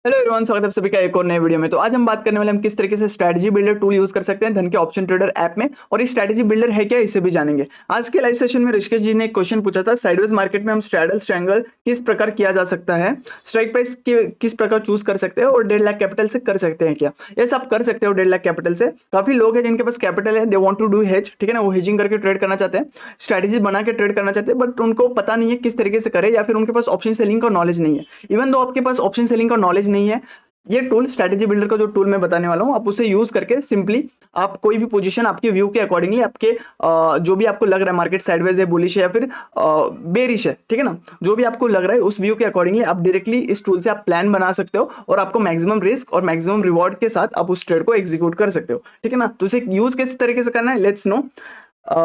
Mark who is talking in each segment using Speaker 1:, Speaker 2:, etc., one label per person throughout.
Speaker 1: Hello everyone, स्वागत है आप सभी का एक और नए वीडियो में। तो आज हम बात करने वाले हम किस तरीके से स्ट्रैटेजी बिल्डर टूल यूज कर सकते हैं धन के ऑप्शन ट्रेडर ऐप में, और ये स्ट्रैटेजी बिल्डर है क्या इसे भी जानेंगे। आज के लाइव सेशन में ऋषिकेश जी ने एक क्वेश्चन पूछा था, साइडवेज मार्केट में हम स्ट्रैडल स्ट्रैंगल किस प्रकार किया जा सकता है, स्ट्राइक प्राइस किस प्रकार चूज कर सकते हैं और 1.5 लाख कैपिटल से कर सकते हैं क्या। यस, आप कर सकते हो 1.5 लाख कैपिटल से। काफी लोग हैं जिनके पास कैपिटल है, they want to do hedge, ठीक है ना, वो हेजिंग करके ट्रेड करना चाहते हैं, स्ट्रैटेजी बना के ट्रेड करना चाहते हैं, बट उनको पता नहीं है किस तरीके से करे, या फिर उनके पास ऑप्शन सेलिंग का नॉलेज नहीं है। इवन दो आपके पास ऑप्शन सेलिंग का नॉलेज नहीं है, ये टूल स्ट्रैटेजी बिल्डर का जो टूल मैं बताने वाला हूं, आप उसे यूज करके सिंपली आप कोई भी पोजीशन आपके व्यू के अकॉर्डिंगली, आपके जो भी आपको लग रहा है मार्केट साइडवेज है, बुलिश है या फिर बेरिश है, ठीक है ना, जो भी आपको लग रहा है उस व्यू के अकॉर्डिंगली आप डायरेक्टली इस टूल से आप प्लान बना सकते हो और आपको मैक्सिमम रिस्क और मैक्सिमम रिवॉर्ड के साथ आप उस ट्रेड को एग्जीक्यूट कर सकते हो, ठीक है ना। तो इसे यूज किस तरीके से करना है, लेट्स नो।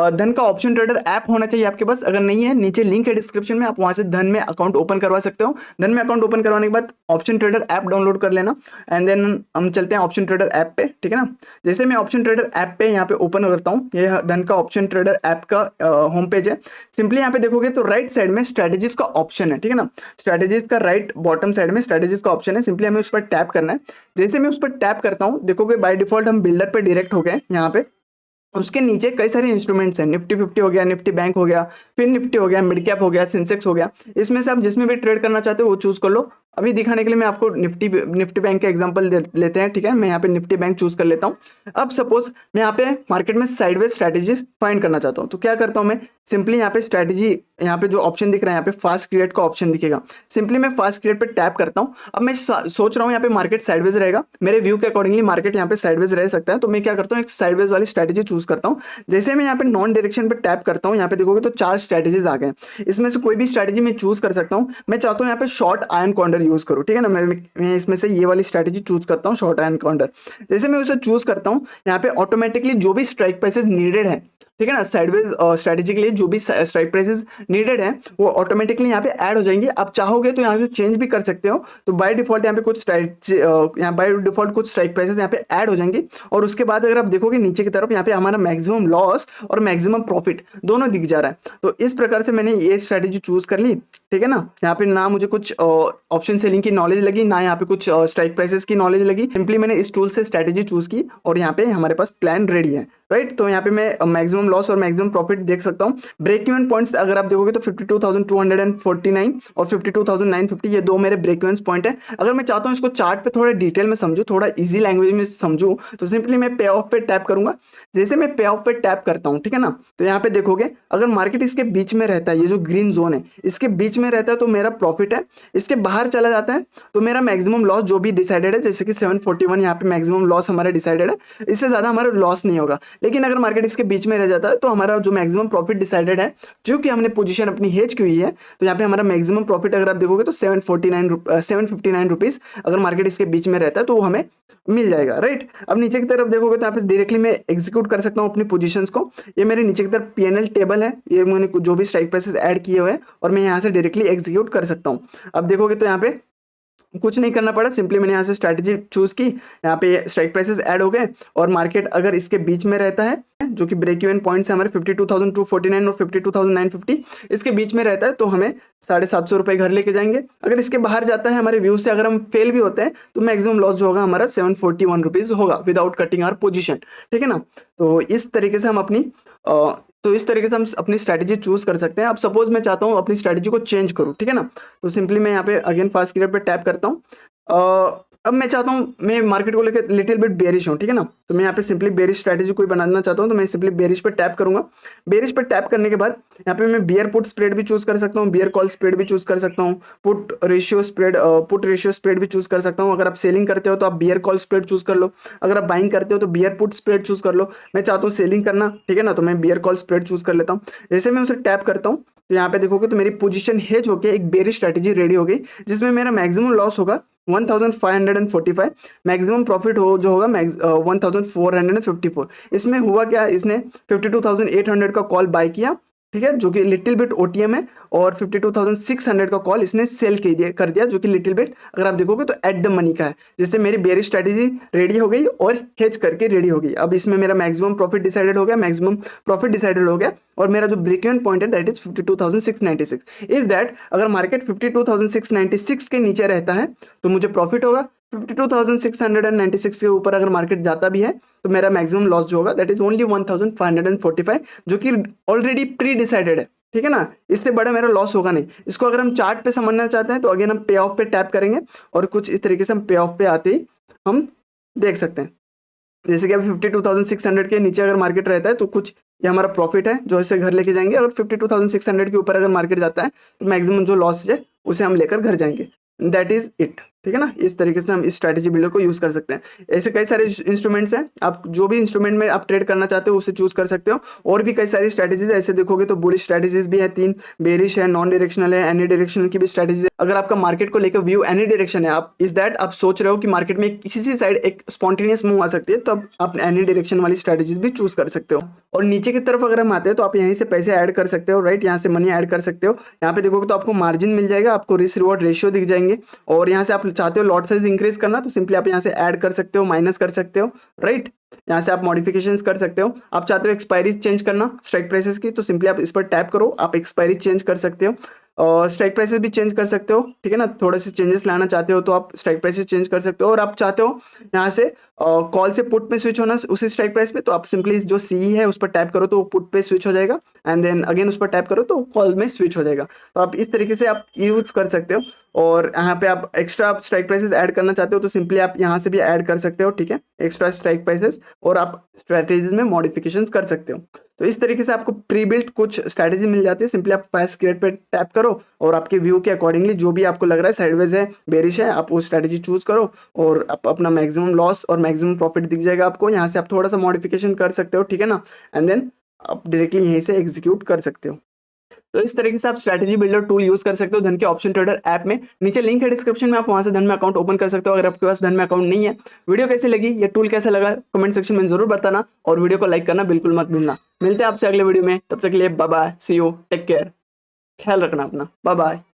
Speaker 1: धन का ऑप्शन ट्रेडर ऐप होना चाहिए आपके पास। अगर नहीं है, नीचे लिंक है डिस्क्रिप्शन में, आप वहां से धन में अकाउंट ओपन करवा सकते हो। धन में अकाउंट ओपन करवाने के बाद ऑप्शन ट्रेडर ऐप डाउनलोड कर लेना, एंड देन हम चलते हैं ऑप्शन ट्रेडर ऐप पे, ठीक है ना। जैसे मैं ऑप्शन ट्रेडर ऐप पे यहाँ पे ओपन करता हूँ, ये धन का ऑप्शन ट्रेडर ऐप का होम पेज है। सिंपली यहाँ पे देखोगे तो राइट साइड में स्ट्रेटेजीज का ऑप्शन है, ठीक है ना। स्ट्रेटेजीज का राइट बॉटम साइड में स्ट्रेटेजीज का ऑप्शन है, सिंपली हमें उस पर टैप करना है। जैसे मैं उस पर टैप करता हूँ, देखोगे बाय डिफॉल्ट हम बिल्डर पे डायरेक्ट हो गए। यहाँ पे उसके नीचे कई सारे इंस्ट्रूमेंट्स हैं, निफ्टी 50 हो गया, निफ्टी बैंक हो गया, फिर निफ्टी हो गया, मिड कैप हो गया, सेंसेक्स हो गया। इसमें से आप जिसमें भी ट्रेड करना चाहते हो वो चूज कर लो। अभी दिखाने के लिए मैं आपको निफ्टी बैंक का एग्जांपल लेते हैं, ठीक है। मैं यहाँ पे निफ्टी बैंक चूज कर लेता हूँ। अब सपोज मैं यहाँ पे मार्केट में साइडवेज स्ट्रैटेजी फाइंड करना चाहता हूँ, तो क्या करता हूँ मैं, सिंपली यहाँ पे स्ट्रैटेजी, यहाँ पे जो ऑप्शन दिख रहा है, यहाँ पे फास्ट क्रिएट का ऑप्शन दिखेगा, सिंपली मैं फास्ट क्रिएट पे टैप करता हूँ। अब मैं सोच रहा हूँ यहाँ पे मार्केट साइडवेज रहेगा, मेरे व्यू के अकॉर्डिंगली मार्केट यहाँ पे साइडवेज रह सकता है, तो मैं क्या करता हूँ, एक साइडवेज वाली स्ट्रैटेजी चूज करता हूँ। जैसे मैं यहाँ पे नॉन डायरेक्शन पे टैप करता हूँ, यहाँ पे देखोगे तो 4 स्ट्रैटेजीज आ गए। इसमें से कोई भी स्ट्रैटेजी मैं चूज कर सकता हूँ। मैं चाहता हूँ यहाँ पे शॉर्ट आयन कॉन्डर यूज करूँ, ठीक है ना। मैं इसमें से ये वाली स्ट्रैटेजी चूज करता हूँ, शॉर्ट आयन कॉन्डर। जैसे मैं उसे चूज करता हूँ, यहाँ पे ऑटोमेटिकली जो भी स्ट्राइक प्राइसेस नीडेड है, ठीक है ना, साइडवेज स्ट्रैटेजी के लिए जो भी स्ट्राइक प्राइसेस नीडेड है वो ऑटोमेटिकली यहाँ पे ऐड हो जाएंगे। आप चाहोगे तो यहाँ से चेंज भी कर सकते हो। तो बाय डिफॉल्ट यहाँ पे कुछ बाय डिफॉल्ट कुछ स्ट्राइक प्राइसेस यहाँ पे ऐड हो जाएंगे, और उसके बाद अगर आप देखोगे नीचे की तरफ, यहाँ पे हमारा मैक्सिमम लॉस और मैक्सिमम प्रॉफिट दोनों दिख जा रहा है। तो इस प्रकार से मैंने ये स्ट्रैटेजी चूज कर ली, ठीक है ना। यहाँ पे ना मुझे कुछ ऑप्शन सेलिंग की नॉलेज लगी, ना यहाँ पे कुछ स्ट्राइक प्राइसेस की नॉलेज लगी। सिंपली मैंने इस टूल से स्ट्रैटेजी चूज की और यहाँ पे हमारे पास प्लान रेडी है, राइट। तो यहाँ पे मैं मैक्सिमम लॉस और मैक्सिमम प्रॉफिट देख सकता हूँ। ब्रेक इवन पॉइंट्स अगर आप देखोगे तो 52,249 और 52,950, ये दो मेरे ब्रेक इवन पॉइंट है। अगर मैं चाहता हूँ इसको चार्ट पे थोड़ा डिटेल में समझूँ, थोड़ा इजी लैंग्वेज में समझूँ, तो सिंपली मैं पे ऑफ पे टैप करूंगा। जैसे मैं पे ऑफ पे टैप करता हूँ, ठीक है ना, तो यहाँ पे देखोगे अगर मार्केट इसके बीच में रहता है, ये जो ग्रीन जोन है इसके बीच में रहता है तो मेरा प्रॉफिट है। इसके बाहर चला जाता है तो मेरा मैक्सिमम लॉस जो भी डिसाइडेड है, जैसे कि 741 यहाँ पे मैक्सिमम लॉस हमारा डिसाइडेड है, इससे ज्यादा हमारा लॉस नहीं होगा। लेकिन अगर मार्केट इसके बीच में रह जाता है तो हमारा जो मैक्सिमम प्रॉफिट डिसाइडेड है, जो कि हमने पोजीशन अपनी हेज की हुई है, तो यहाँ पे हमारा मैक्सिमम प्रॉफिट अगर आप देखोगे तो 759 रुपीज अगर मार्केट इसके बीच में रहता है तो वो हमें मिल जाएगा, राइट। अब नीचे की तरफ देखोगे तो यहाँ पे डायरेक्टली मैं एग्जीक्यूट कर सकता हूँ अपनी पोजीशंस को। ये मेरे नीचे की तरफ पीएनएल टेबल है, ये मैंने जो भी स्ट्राइक प्राइसेस ऐड किए हुए हैं और मैं यहाँ से डायरेक्टली एग्जीक्यूट कर सकता हूँ। अब देखोगे तो यहाँ पे कुछ नहीं करना पड़ा, सिंपली मैंने यहाँ से स्ट्रैटेजी चूज की, यहाँ पे स्ट्राइक प्राइसेस ऐड हो गए और मार्केट अगर इसके बीच में रहता है, जो कि ब्रेक इवन पॉइंट्स है हमारे 52,249 और 52,950, इसके बीच में रहता है तो हमें 750 रुपये घर लेके जाएंगे। अगर इसके बाहर जाता है हमारे व्यू से, अगर हम फेल भी होते हैं तो मैक्सिमम लॉस जो होगा हमारा 741 रुपीज होगा विदाउट कटिंग आवर पोजीशन, ठीक है ना। तो इस तरीके से हम अपनी स्ट्रैटेजी चूज कर सकते हैं। अब सपोज मैं चाहता हूँ अपनी स्ट्रैटेजी को चेंज करूँ, ठीक है ना, तो सिंपली मैं यहाँ पे अगेन फास्ट क्रिएट पे टैप करता हूँ। अब मैं चाहता हूँ, मैं मार्केट को लेकर लिटिल बिट बेरिश हूँ, ठीक है ना, तो मैं यहाँ पे सिंपली बेरिश स्ट्रैटेजी कोई बनाना चाहता हूँ, तो मैं सिंपली बेरिश पे टैप करूंगा। बेरिश पे टैप करने के बाद यहाँ पे मैं बियर पुट स्प्रेड भी चूज कर सकता हूँ, बियर कॉल स्प्रेड भी चूज कर सकता हूँ, पुट रेशियो स्प्रेड भी चूज कर सकता हूँ। अगर आप सेलिंग करते हो तो आप बियर कॉल स्प्रेड चूज कर लो, अगर आप बाइंग करते हो तो बियर पुट स्प्रेड चूज कर लो। मैं चाहता हूँ सेलिंग करना, ठीक है ना, तो मैं बियर कॉल स्प्रेड चूज कर लेता हूँ। जैसे मैं उसे टैप करता हूँ तो यहाँ पे देखोगे तो मेरी पोजीशन हेज होकर एक बेरिश स्ट्रैटेजी रेडी हो गई, जिसमें मेरा मैक्सिमम लॉस होगा 1545, मैक्सिमम प्रॉफिट जो होगा 1454। इसमें हुआ क्या, इसने 52,800 का कॉल बाय किया, ठीक है, जो कि लिटिल बिट OTM है, और 52,600 का कॉल इसने सेल कर दिया, जो कि लिटिल बिट अगर आप देखोगे तो एट द मनी का है, जिससे मेरी बेरिश स्ट्रेटेजी रेडी हो गई और हेज करके रेडी हो गई। अब इसमें मेरा मैक्सिमम प्रॉफिट डिसाइडेड हो गया, और मेरा जो ब्रेक इवन पॉइंट है दैट इज 52,696। इज दैट अगर मार्केट 52,696 के नीचे रहता है तो मुझे प्रॉफिट होगा, 52,696 के ऊपर अगर मार्केट जाता भी है तो मेरा मैक्सिमम लॉस जो होगा दैट इज ओनली 1,545, जो कि ऑलरेडी प्री डिसाइडेड है, ठीक है ना, इससे बड़ा मेरा लॉस होगा नहीं। इसको अगर हम चार्ट पे समझना चाहते हैं तो अगेन हम पे ऑफ पे टैप करेंगे, और कुछ इस तरीके से हम पे ऑफ पे आते ही हम देख सकते हैं, जैसे कि अब 52,600 के नीचे अगर मार्केट रहता है तो कुछ ये हमारा प्रॉफिट है जो इसे घर लेके जाएंगे, अगर 52,600 के ऊपर अगर मार्केट जाता है तो मैक्सिमम जो लॉस है उसे हम लेकर घर जाएंगे। दैट इज इट, ठीक है ना। इस तरीके से हम इस स्ट्रैटेजी बिल्डर को यूज कर सकते हैं। ऐसे कई सारे इंस्ट्रूमेंट्स हैं, आप जो भी इंस्ट्रूमेंट में आप ट्रेड करना चाहते हो उसे चूज कर सकते हो, और भी कई सारी स्ट्रैटेजीज ऐसे देखोगे तो बुलिश स्ट्रैटेजीज भी है 3, बेरिश है, नॉन डायरेक्शनल है, एनी डायरेक्शनल की भी स्ट्रैटेजी है। अगर आपका मार्केट को लेकर व्यू एनी डायरेक्शन है, आप इस दैट आप सोच रहे हो कि मार्केट में किसी साइड एक स्पॉन्टेनियस मूव आ सकती है, तो आप एनी डायरेक्शन वाली स्ट्रैटेजीज भी चूज कर सकते हो। और नीचे की तरफ अगर हम आते हैं तो आप यहीं से पैसे ऐड कर सकते हो, राइट, यहाँ से मनी ऐड कर सकते हो। यहाँ पे देखोगे तो आपको मार्जिन मिल जाएगा, आपको रिस्क रिवॉर्ड रेशियो दिख जाएंगे, और यहाँ से आप चाहते हो लॉट साइज इंक्रीज करना तो सिंपली आप यहाँ से ऐड कर सकते हो, माइनस कर सकते हो, राइट। यहाँ से आप मॉडिफिकेशंस कर सकते हो। आप चाहते हो एक्सपायरी चेंज करना स्ट्राइक प्राइसेस की, तो सिंपली आप इस पर टैप करो, आप एक्सपायरी चेंज कर सकते हो, और स्ट्राइक प्राइसेस भी चेंज कर सकते हो, ठीक है ना। थोड़े से चेंजेस लाना चाहते हो तो आप स्ट्राइक प्राइसेस चेंज कर सकते हो, और आप चाहते हो यहाँ से कॉल से पुट पे स्विच होना उसी स्ट्राइक प्राइस पे, तो आप सिंपली जो CE है उस पर टैप करो तो पुट पे स्विच हो जाएगा, एंड देन अगेन उस पर टैप करो तो कॉल में स्विच हो जाएगा। तो आप इस तरीके से आप यूज कर सकते हो। और यहाँ पे आप एक्स्ट्रा स्ट्राइक प्राइसेस ऐड करना चाहते हो तो सिंपली आप यहाँ से भी ऐड कर सकते हो, ठीक है, एक्स्ट्रा स्ट्राइक प्राइसेस, और आप स्ट्रैटेजीज में मॉडिफिकेशंस कर सकते हो। तो इस तरीके से आपको प्री बिल्ट कुछ स्ट्रैटेजी मिल जाती है। सिंपली आप प्राइस क्रिएट पे टैप करो, और आपके व्यू के अकॉर्डिंगली जो भी आपको लग रहा है साइडवेज है, बेरिश है, आप वो स्ट्रैटेजी चूज करो, और आप अपना मैक्सिमम लॉस और मैक्सिमम प्रॉफिट दिख जाएगा आपको। यहाँ से आप थोड़ा सा मॉडिफिकेशन कर सकते हो, ठीक है ना, एंड देन आप डायरेक्टली यहीं से एग्जीक्यूट कर सकते हो। तो इस तरीके से आप स्ट्रैटेजी बिल्डर टूल यूज कर सकते हो धन के ऑप्शन ट्रेडर ऐप में। नीचे लिंक है डिस्क्रिप्शन में, आप वहां से धन में अकाउंट ओपन कर सकते हो अगर आपके पास धन में अकाउंट नहीं है। वीडियो कैसी लगी, ये टूल कैसा लगा, कमेंट सेक्शन में जरूर बताना, और वीडियो को लाइक करना बिल्कुल मत भूलना। मिलते हैं आपसे अगले वीडियो में, तब तक के लिए bye bye, see you, take care, ख्याल रखना अपना, बाय बाय।